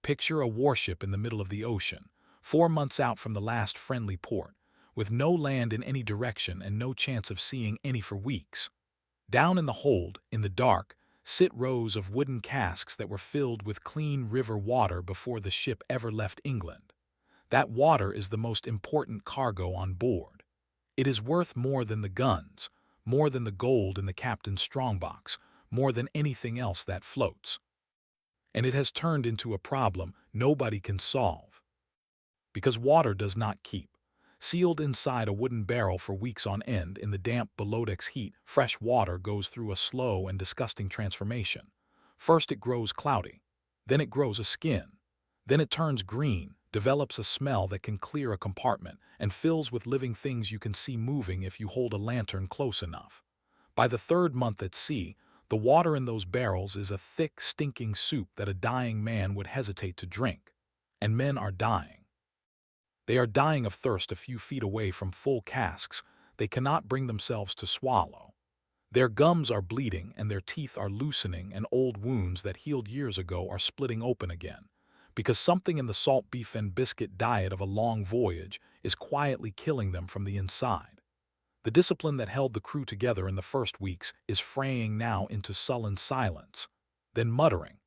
Picture a warship in the middle of the ocean, 4 months out from the last friendly port, with no land in any direction and no chance of seeing any for weeks. Down in the hold, in the dark, sit rows of wooden casks that were filled with clean river water before the ship ever left England. That water is the most important cargo on board. It is worth more than the guns, more than the gold in the captain's strongbox, more than anything else that floats. And it has turned into a problem nobody can solve. Because water does not keep. Sealed inside a wooden barrel for weeks on end in the damp below-decks heat, fresh water goes through a slow and disgusting transformation. First it grows cloudy, then it grows a skin, then it turns green, develops a smell that can clear a compartment, and fills with living things you can see moving if you hold a lantern close enough. By the 3rd month at sea, the water in those barrels is a thick, stinking soup that a dying man would hesitate to drink. And men are dying. They are dying of thirst a few feet away from full casks they cannot bring themselves to swallow. Their gums are bleeding and their teeth are loosening, and old wounds that healed years ago are splitting open again, because something in the salt beef and biscuit diet of a long voyage is quietly killing them from the inside. The discipline that held the crew together in the first weeks is fraying now into sullen silence, then muttering,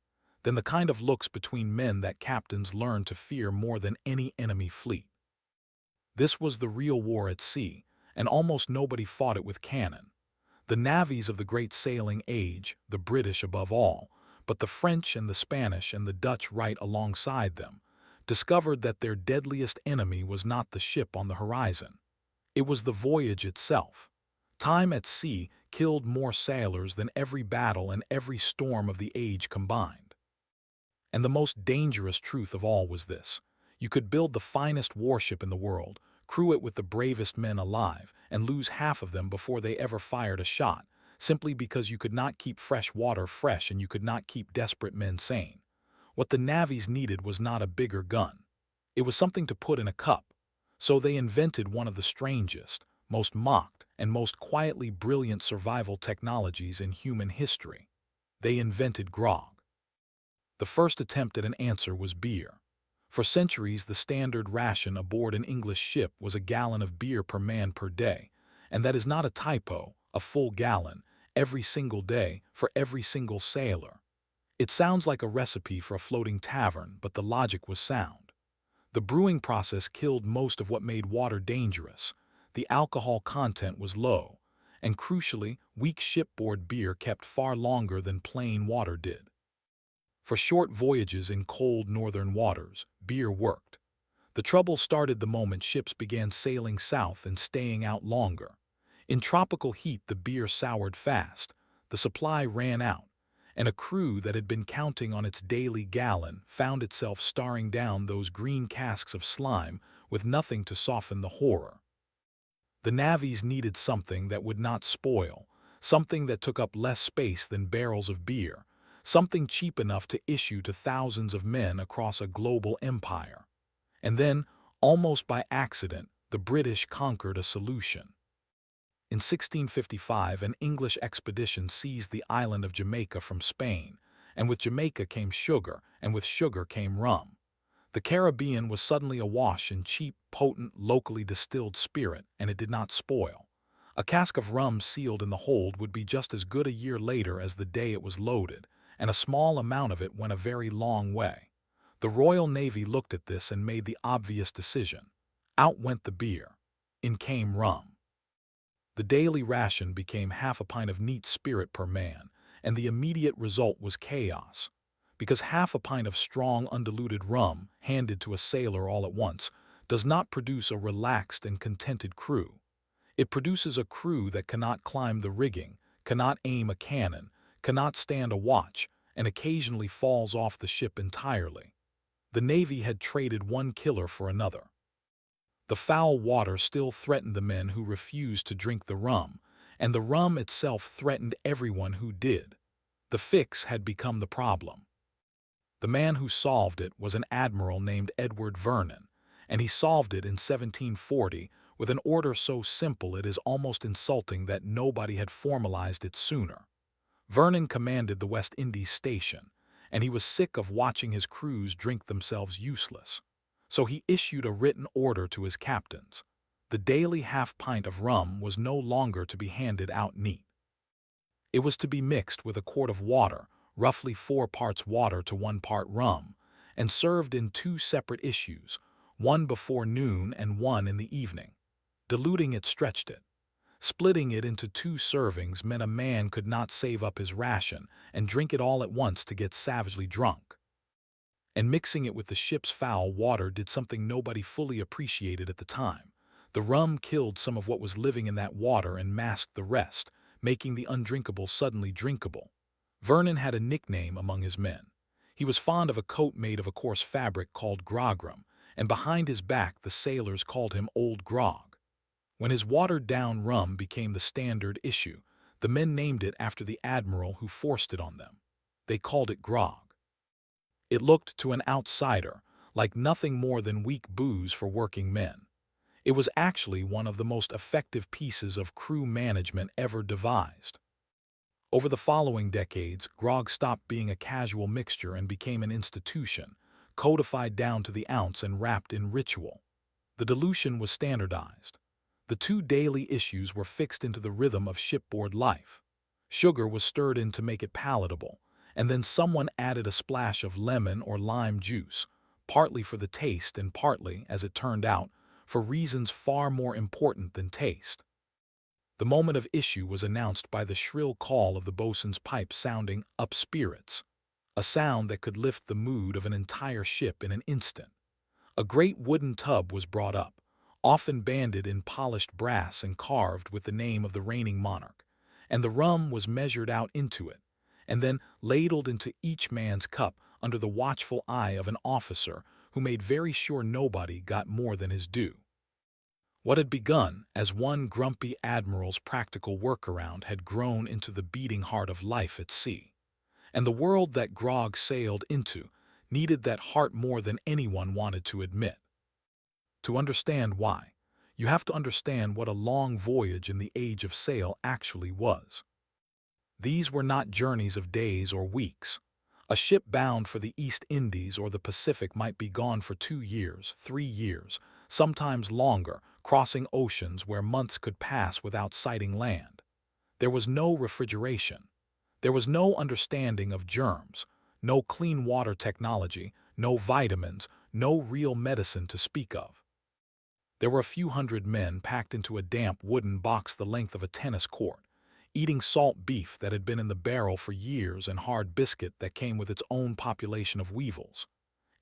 then the kind of looks between men that captains learn to fear more than any enemy fleet. This was the real war at sea, and almost nobody fought it with cannon. The navies of the great sailing age, the British above all, but the French and the Spanish and the Dutch right alongside them, discovered that their deadliest enemy was not the ship on the horizon. It was the voyage itself. Time at sea killed more sailors than every battle and every storm of the age combined. And the most dangerous truth of all was this: you could build the finest warship in the world, crew it with the bravest men alive, and lose half of them before they ever fired a shot, simply because you could not keep fresh water fresh and you could not keep desperate men sane. What the navies needed was not a bigger gun. It was something to put in a cup. So they invented one of the strangest, most mocked, and most quietly brilliant survival technologies in human history. They invented grog. The first attempt at an answer was beer. For centuries, the standard ration aboard an English ship was a gallon of beer per man per day, and that is not a typo, a full gallon, every single day, for every single sailor. It sounds like a recipe for a floating tavern, but the logic was sound. The brewing process killed most of what made water dangerous. The alcohol content was low, and crucially, weak shipboard beer kept far longer than plain water did. For short voyages in cold northern waters, beer worked. The trouble started the moment ships began sailing south and staying out longer. In tropical heat, the beer soured fast, the supply ran out, and a crew that had been counting on its daily gallon found itself staring down those green casks of slime with nothing to soften the horror. The navies needed something that would not spoil, something that took up less space than barrels of beer, something cheap enough to issue to thousands of men across a global empire. And then, almost by accident, the British conquered a solution. In 1655, an English expedition seized the island of Jamaica from Spain, and with Jamaica came sugar, and with sugar came rum. The Caribbean was suddenly awash in cheap, potent, locally distilled spirit, and it did not spoil. A cask of rum sealed in the hold would be just as good a year later as the day it was loaded, and a small amount of it went a very long way. The Royal Navy looked at this and made the obvious decision. Out went the beer. In came rum. The daily ration became half a pint of neat spirit per man, and the immediate result was chaos. Because half a pint of strong, undiluted rum, handed to a sailor all at once, does not produce a relaxed and contented crew. It produces a crew that cannot climb the rigging, cannot aim a cannon, cannot stand a watch, and occasionally falls off the ship entirely. The Navy had traded one killer for another. The foul water still threatened the men who refused to drink the rum, and the rum itself threatened everyone who did. The fix had become the problem. The man who solved it was an admiral named Edward Vernon, and he solved it in 1740 with an order so simple it is almost insulting that nobody had formalized it sooner. Vernon commanded the West Indies station, and he was sick of watching his crews drink themselves useless. So he issued a written order to his captains. The daily half-pint of rum was no longer to be handed out neat. It was to be mixed with a quart of water, roughly 4 parts water to 1 part rum, and served in 2 separate issues, one before noon and one in the evening. Diluting it stretched it. Splitting it into 2 servings meant a man could not save up his ration and drink it all at once to get savagely drunk. And mixing it with the ship's foul water did something nobody fully appreciated at the time. The rum killed some of what was living in that water and masked the rest, making the undrinkable suddenly drinkable. Vernon had a nickname among his men. He was fond of a coat made of a coarse fabric called grogram, and behind his back the sailors called him Old Grog. When his watered-down rum became the standard issue, the men named it after the admiral who forced it on them. They called it grog. It looked, to an outsider, like nothing more than weak booze for working men. It was actually one of the most effective pieces of crew management ever devised. Over the following decades, grog stopped being a casual mixture and became an institution, codified down to the ounce and wrapped in ritual. The dilution was standardized. The 2 daily issues were fixed into the rhythm of shipboard life. Sugar was stirred in to make it palatable, and then someone added a splash of lemon or lime juice, partly for the taste and partly, as it turned out, for reasons far more important than taste. The moment of issue was announced by the shrill call of the boatswain's pipe sounding "up spirits," a sound that could lift the mood of an entire ship in an instant. A great wooden tub was brought up, often banded in polished brass and carved with the name of the reigning monarch, and the rum was measured out into it, and then ladled into each man's cup under the watchful eye of an officer who made very sure nobody got more than his due. What had begun as one grumpy admiral's practical workaround had grown into the beating heart of life at sea, and the world that Grog sailed into needed that heart more than anyone wanted to admit. To understand why, you have to understand what a long voyage in the age of sail actually was. These were not journeys of days or weeks. A ship bound for the East Indies or the Pacific might be gone for 2 years, 3 years, sometimes longer, crossing oceans where months could pass without sighting land. There was no refrigeration. There was no understanding of germs, no clean water technology, no vitamins, no real medicine to speak of. There were a few hundred men packed into a damp wooden box the length of a tennis court, eating salt beef that had been in the barrel for years and hard biscuit that came with its own population of weevils.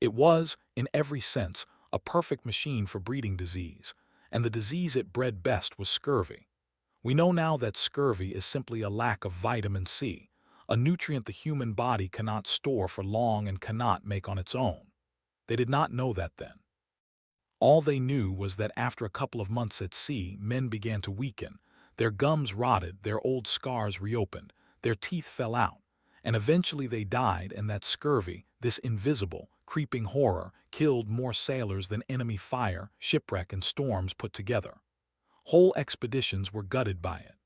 It was, in every sense, a perfect machine for breeding disease, and the disease it bred best was scurvy. We know now that scurvy is simply a lack of vitamin C, a nutrient the human body cannot store for long and cannot make on its own. They did not know that then. All they knew was that after a couple of months at sea, men began to weaken, their gums rotted, their old scars reopened, their teeth fell out, and eventually they died, and that scurvy, this invisible, creeping horror, killed more sailors than enemy fire, shipwreck, and storms put together. Whole expeditions were gutted by it.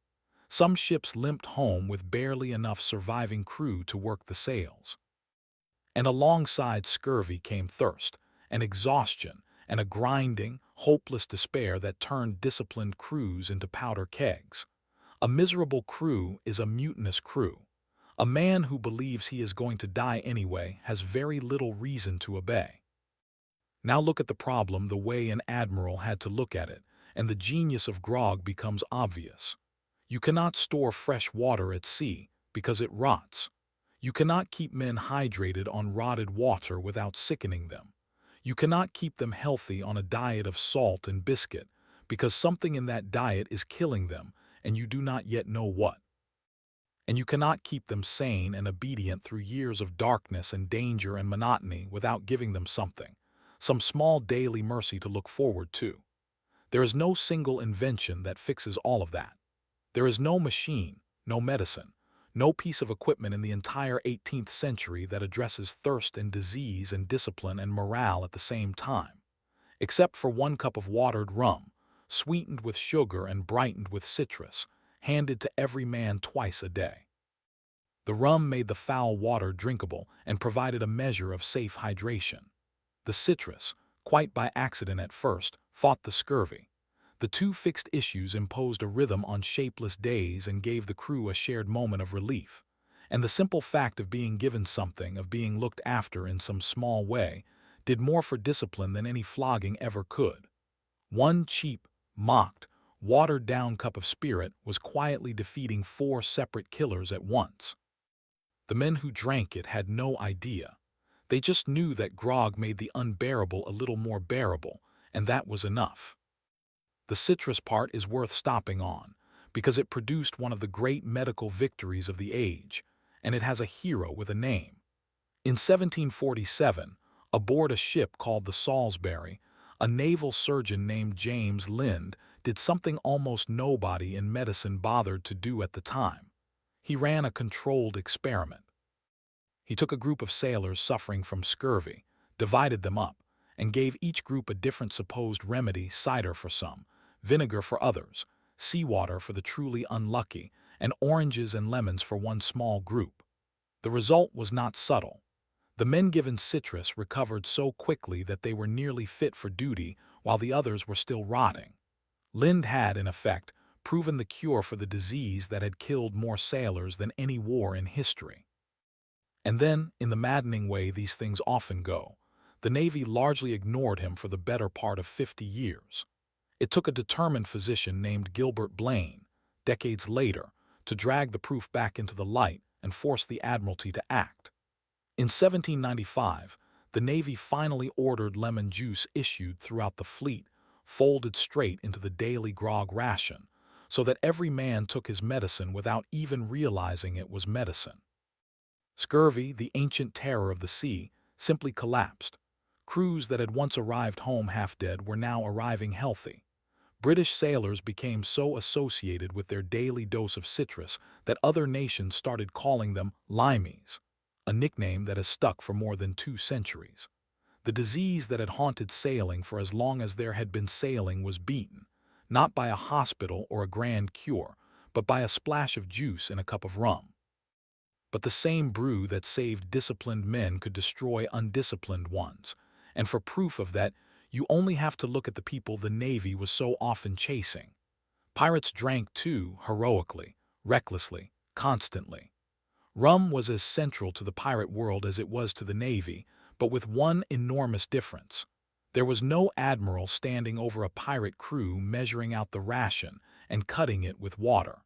Some ships limped home with barely enough surviving crew to work the sails. And alongside scurvy came thirst, and exhaustion, and a grinding, hopeless despair that turned disciplined crews into powder kegs. A miserable crew is a mutinous crew. A man who believes he is going to die anyway has very little reason to obey. Now look at the problem the way an admiral had to look at it, and the genius of grog becomes obvious. You cannot store fresh water at sea because it rots. You cannot keep men hydrated on rotted water without sickening them. You cannot keep them healthy on a diet of salt and biscuit because something in that diet is killing them and you do not yet know what. And you cannot keep them sane and obedient through years of darkness and danger and monotony without giving them something, some small daily mercy to look forward to. There is no single invention that fixes all of that. There is no machine, no medicine, no piece of equipment in the entire 18th century that addresses thirst and disease and discipline and morale at the same time, except for 1 cup of watered rum, sweetened with sugar and brightened with citrus, handed to every man twice a day. The rum made the foul water drinkable and provided a measure of safe hydration. The citrus, quite by accident at first, fought the scurvy. The two fixed issues imposed a rhythm on shapeless days and gave the crew a shared moment of relief. And the simple fact of being given something, of being looked after in some small way, did more for discipline than any flogging ever could. One cheap, mocked, watered-down cup of spirit was quietly defeating 4 separate killers at once. The men who drank it had no idea. They just knew that grog made the unbearable a little more bearable, and that was enough. The citrus part is worth stopping on, because it produced one of the great medical victories of the age, and it has a hero with a name. In 1747, aboard a ship called the Salisbury, a naval surgeon named James Lind did something almost nobody in medicine bothered to do at the time. He ran a controlled experiment. He took a group of sailors suffering from scurvy, divided them up, and gave each group a different supposed remedy: cider for some, vinegar for others, seawater for the truly unlucky, and oranges and lemons for one small group. The result was not subtle. The men given citrus recovered so quickly that they were nearly fit for duty while the others were still rotting. Lind had, in effect, proven the cure for the disease that had killed more sailors than any war in history. And then, in the maddening way these things often go, the Navy largely ignored him for the better part of 50 years. It took a determined physician named Gilbert Blaine, decades later, to drag the proof back into the light and force the Admiralty to act. In 1795, the Navy finally ordered lemon juice issued throughout the fleet, folded straight into the daily grog ration, so that every man took his medicine without even realizing it was medicine. Scurvy, the ancient terror of the sea, simply collapsed. Crews that had once arrived home half-dead were now arriving healthy. British sailors became so associated with their daily dose of citrus that other nations started calling them limeys, a nickname that has stuck for more than 2 centuries. The disease that had haunted sailing for as long as there had been sailing was beaten, not by a hospital or a grand cure, but by a splash of juice in a cup of rum. But the same brew that saved disciplined men could destroy undisciplined ones, and for proof of that, you only have to look at the people the Navy was so often chasing. Pirates drank too, heroically, recklessly, constantly. Rum was as central to the pirate world as it was to the Navy, but with one enormous difference. There was no admiral standing over a pirate crew measuring out the ration and cutting it with water.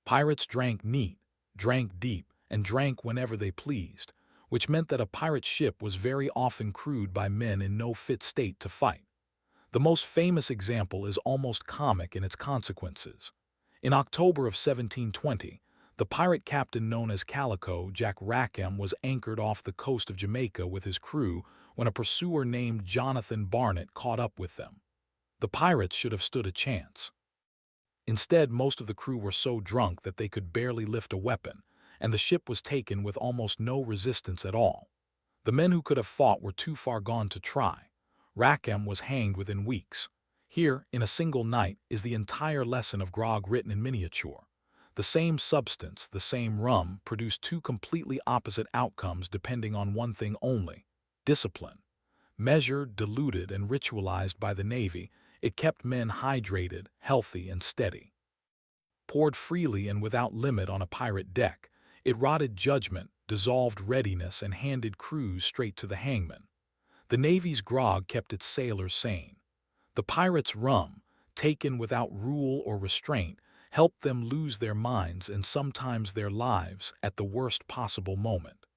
Pirates drank neat, drank deep, and drank whenever they pleased, which meant that a pirate ship was very often crewed by men in no fit state to fight. The most famous example is almost comic in its consequences. In October of 1720, the pirate captain known as Calico Jack Rackham was anchored off the coast of Jamaica with his crew when a pursuer named Jonathan Barnett caught up with them. The pirates should have stood a chance. Instead, most of the crew were so drunk that they could barely lift a weapon, and the ship was taken with almost no resistance at all. The men who could have fought were too far gone to try. Rackham was hanged within weeks. Here, in a single night, is the entire lesson of grog written in miniature. The same substance, the same rum, produced 2 completely opposite outcomes depending on one thing only: discipline. Measured, diluted, and ritualized by the Navy, it kept men hydrated, healthy, and steady. Poured freely and without limit on a pirate deck, it rotted judgment, dissolved readiness, and handed crews straight to the hangman. The Navy's grog kept its sailors sane. The pirates' rum, taken without rule or restraint, helped them lose their minds and sometimes their lives at the worst possible moment.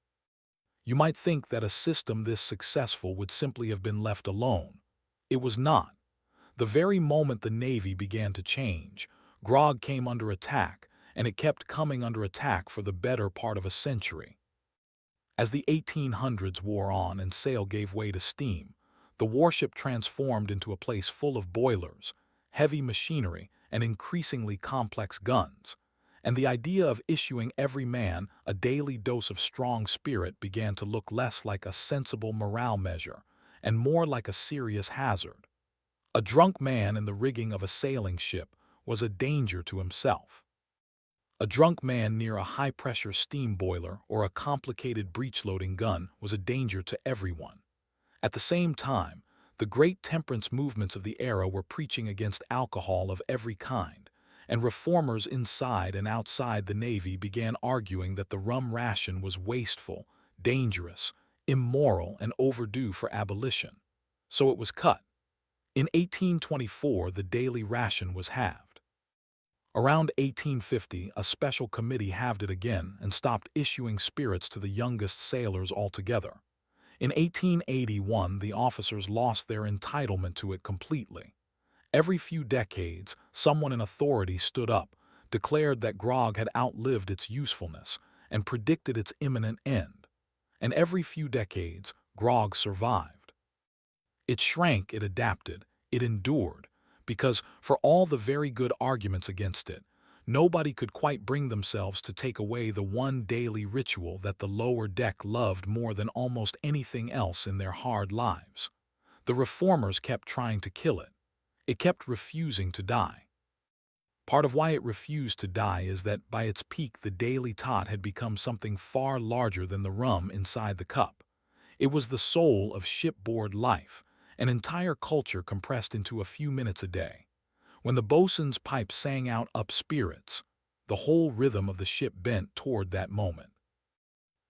You might think that a system this successful would simply have been left alone. It was not. The very moment the Navy began to change, grog came under attack, and it kept coming under attack for the better part of a century. As the 1800s wore on and sail gave way to steam, the warship transformed into a place full of boilers, heavy machinery, and increasingly complex guns, and the idea of issuing every man a daily dose of strong spirit began to look less like a sensible morale measure and more like a serious hazard. A drunk man in the rigging of a sailing ship was a danger to himself. A drunk man near a high-pressure steam boiler or a complicated breech-loading gun was a danger to everyone. At the same time, the great temperance movements of the era were preaching against alcohol of every kind, and reformers inside and outside the Navy began arguing that the rum ration was wasteful, dangerous, immoral, and overdue for abolition. So it was cut. In 1824, the daily ration was halved. Around 1850, a special committee halved it again and stopped issuing spirits to the youngest sailors altogether. In 1881, the officers lost their entitlement to it completely. Every few decades, someone in authority stood up, declared that grog had outlived its usefulness, and predicted its imminent end. And every few decades, grog survived. It shrank, it adapted, it endured, because, for all the very good arguments against it, nobody could quite bring themselves to take away the one daily ritual that the lower deck loved more than almost anything else in their hard lives. The reformers kept trying to kill it. It kept refusing to die. Part of why it refused to die is that by its peak the daily tot had become something far larger than the rum inside the cup. It was the soul of shipboard life, an entire culture compressed into a few minutes a day. When the bosun's pipe sang out up spirits, the whole rhythm of the ship bent toward that moment.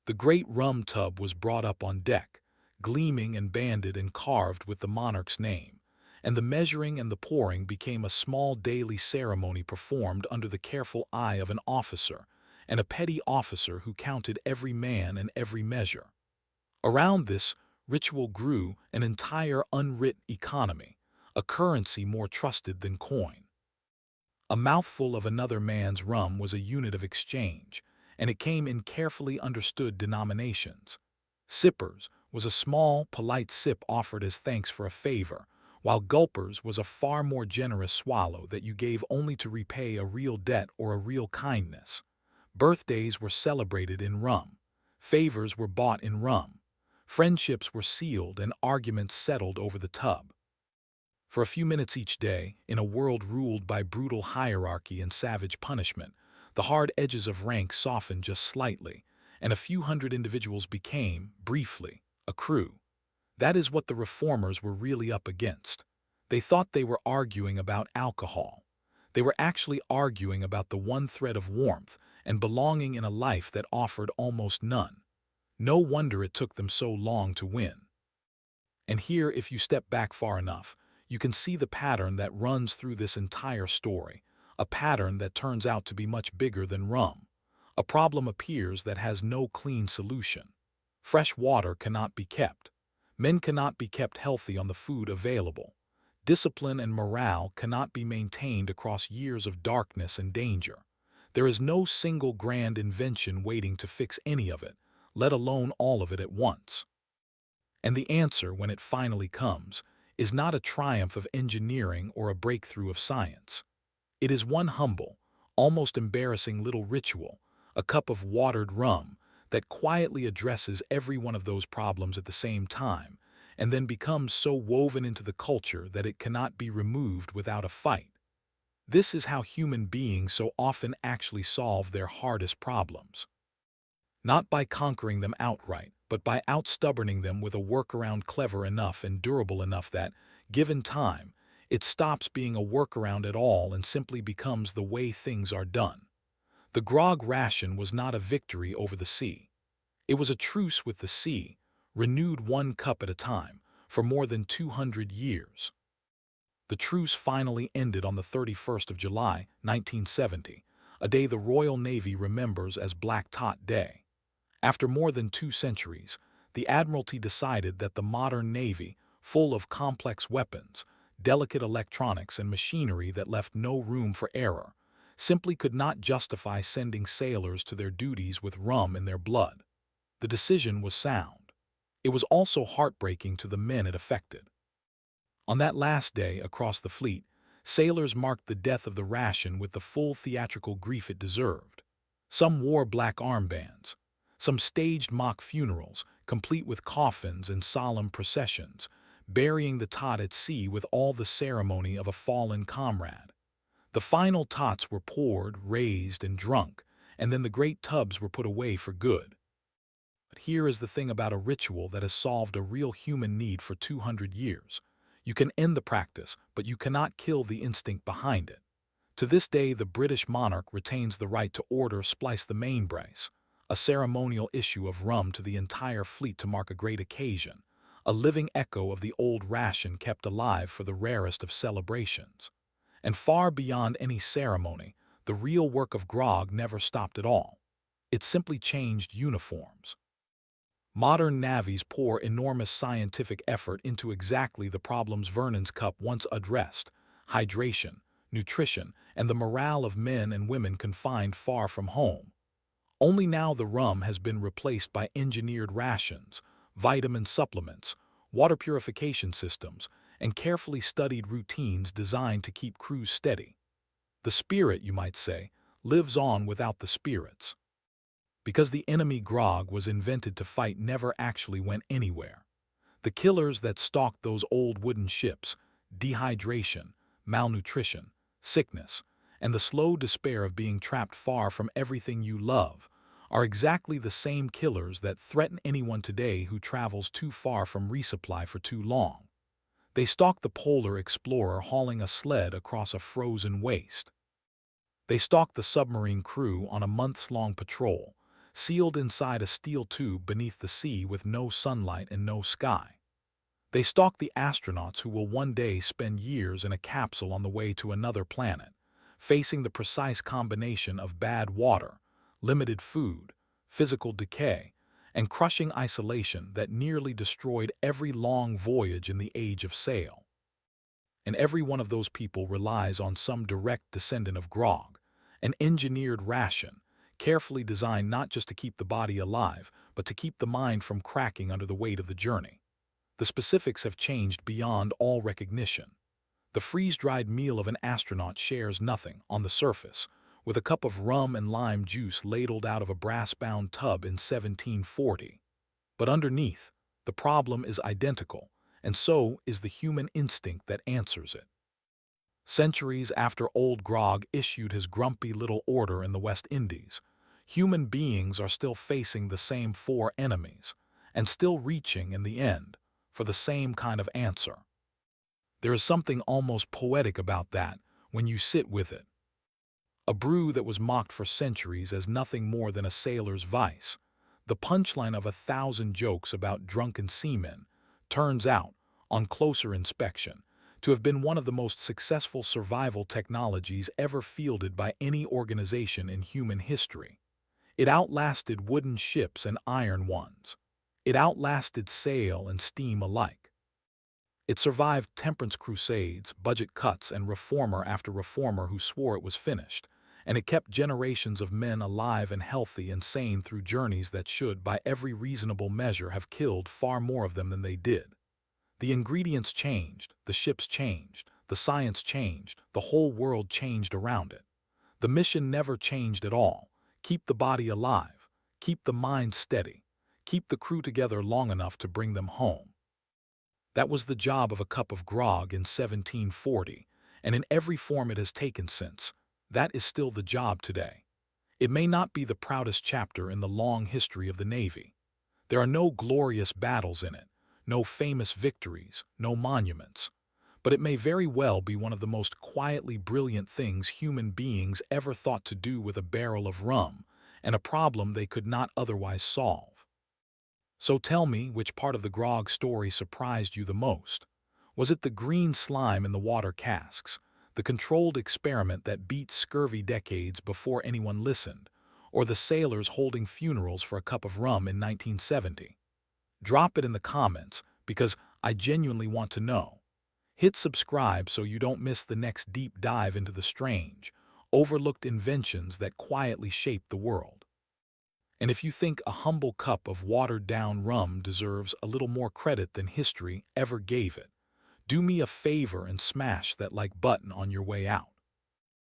The great rum tub was brought up on deck, gleaming and banded and carved with the monarch's name, and the measuring and the pouring became a small daily ceremony performed under the careful eye of an officer, and a petty officer who counted every man and every measure. Around this ritual grew an entire unwritten economy, a currency more trusted than coin. A mouthful of another man's rum was a unit of exchange, and it came in carefully understood denominations. Sippers was a small, polite sip offered as thanks for a favor, while gulpers was a far more generous swallow that you gave only to repay a real debt or a real kindness. Birthdays were celebrated in rum. Favors were bought in rum. Friendships were sealed and arguments settled over the tub. For a few minutes each day, in a world ruled by brutal hierarchy and savage punishment, the hard edges of rank softened just slightly, and a few hundred individuals became, briefly, a crew. That is what the reformers were really up against. They thought they were arguing about alcohol. They were actually arguing about the one thread of warmth and belonging in a life that offered almost none. No wonder it took them so long to win. And here, if you step back far enough, you can see the pattern that runs through this entire story, a pattern that turns out to be much bigger than rum. A problem appears that has no clean solution. Fresh water cannot be kept. Men cannot be kept healthy on the food available. Discipline and morale cannot be maintained across years of darkness and danger. There is no single grand invention waiting to fix any of it, let alone all of it at once. And the answer, when it finally comes, is not a triumph of engineering or a breakthrough of science. It is one humble, almost embarrassing little ritual, a cup of watered rum, that quietly addresses every one of those problems at the same time, and then becomes so woven into the culture that it cannot be removed without a fight. This is how human beings so often actually solve their hardest problems. Not by conquering them outright, but by outstubborning them with a workaround clever enough and durable enough that, given time, it stops being a workaround at all and simply becomes the way things are done. The grog ration was not a victory over the sea. It was a truce with the sea, renewed one cup at a time, for more than 200 years. The truce finally ended on the 31st of July, 1970, a day the Royal Navy remembers as Black Tot Day. After more than 2 centuries, the Admiralty decided that the modern Navy, full of complex weapons, delicate electronics, and machinery that left no room for error, simply could not justify sending sailors to their duties with rum in their blood. The decision was sound. It was also heartbreaking to the men it affected. On that last day, across the fleet, sailors marked the death of the ration with the full theatrical grief it deserved. Some wore black armbands. Some staged mock funerals, complete with coffins and solemn processions, burying the tot at sea with all the ceremony of a fallen comrade. The final tots were poured, raised, and drunk, and then the great tubs were put away for good. But here is the thing about a ritual that has solved a real human need for 200 years. You can end the practice, but you cannot kill the instinct behind it. To this day, the British monarch retains the right to order splice the main brace, a ceremonial issue of rum to the entire fleet to mark a great occasion, a living echo of the old ration kept alive for the rarest of celebrations. And far beyond any ceremony, the real work of grog never stopped at all. It simply changed uniforms. Modern navies pour enormous scientific effort into exactly the problems Vernon's cup once addressed: hydration, nutrition, and the morale of men and women confined far from home. Only now the rum has been replaced by engineered rations, vitamin supplements, water purification systems, and carefully studied routines designed to keep crews steady. The spirit, you might say, lives on without the spirits. Because the enemy grog was invented to fight never actually went anywhere. The killers that stalked those old wooden ships, dehydration, malnutrition, sickness, and the slow despair of being trapped far from everything you love, are exactly the same killers that threaten anyone today who travels too far from resupply for too long. They stalk the polar explorer hauling a sled across a frozen waste. They stalk the submarine crew on a months-long patrol, sealed inside a steel tube beneath the sea with no sunlight and no sky. They stalk the astronauts who will one day spend years in a capsule on the way to another planet, facing the precise combination of bad water, limited food, physical decay, and crushing isolation that nearly destroyed every long voyage in the age of sail. And every one of those people relies on some direct descendant of grog, an engineered ration, carefully designed not just to keep the body alive, but to keep the mind from cracking under the weight of the journey. The specifics have changed beyond all recognition. The freeze-dried meal of an astronaut shares nothing, on the surface, with a cup of rum and lime juice ladled out of a brass-bound tub in 1740. But underneath, the problem is identical, and so is the human instinct that answers it. Centuries after old Grog issued his grumpy little order in the West Indies, human beings are still facing the same four enemies, and still reaching, in the end, for the same kind of answer. There is something almost poetic about that when you sit with it. A brew that was mocked for centuries as nothing more than a sailor's vice, the punchline of 1,000 jokes about drunken seamen, turns out, on closer inspection, to have been one of the most successful survival technologies ever fielded by any organization in human history. It outlasted wooden ships and iron ones. It outlasted sail and steam alike. It survived temperance crusades, budget cuts, and reformer after reformer who swore it was finished, and it kept generations of men alive and healthy and sane through journeys that should, by every reasonable measure, have killed far more of them than they did. The ingredients changed, the ships changed, the science changed, the whole world changed around it. The mission never changed at all. Keep the body alive, keep the mind steady, keep the crew together long enough to bring them home. That was the job of a cup of grog in 1740, and in every form it has taken since, that is still the job today. It may not be the proudest chapter in the long history of the Navy. There are no glorious battles in it, no famous victories, no monuments. But it may very well be one of the most quietly brilliant things human beings ever thought to do with a barrel of rum, and a problem they could not otherwise solve. So tell me, which part of the grog story surprised you the most? Was it the green slime in the water casks, the controlled experiment that beat scurvy decades before anyone listened, or the sailors holding funerals for a cup of rum in 1970? Drop it in the comments, because I genuinely want to know. Hit subscribe so you don't miss the next deep dive into the strange, overlooked inventions that quietly shape the world. And if you think a humble cup of watered-down rum deserves a little more credit than history ever gave it, do me a favor and smash that like button on your way out.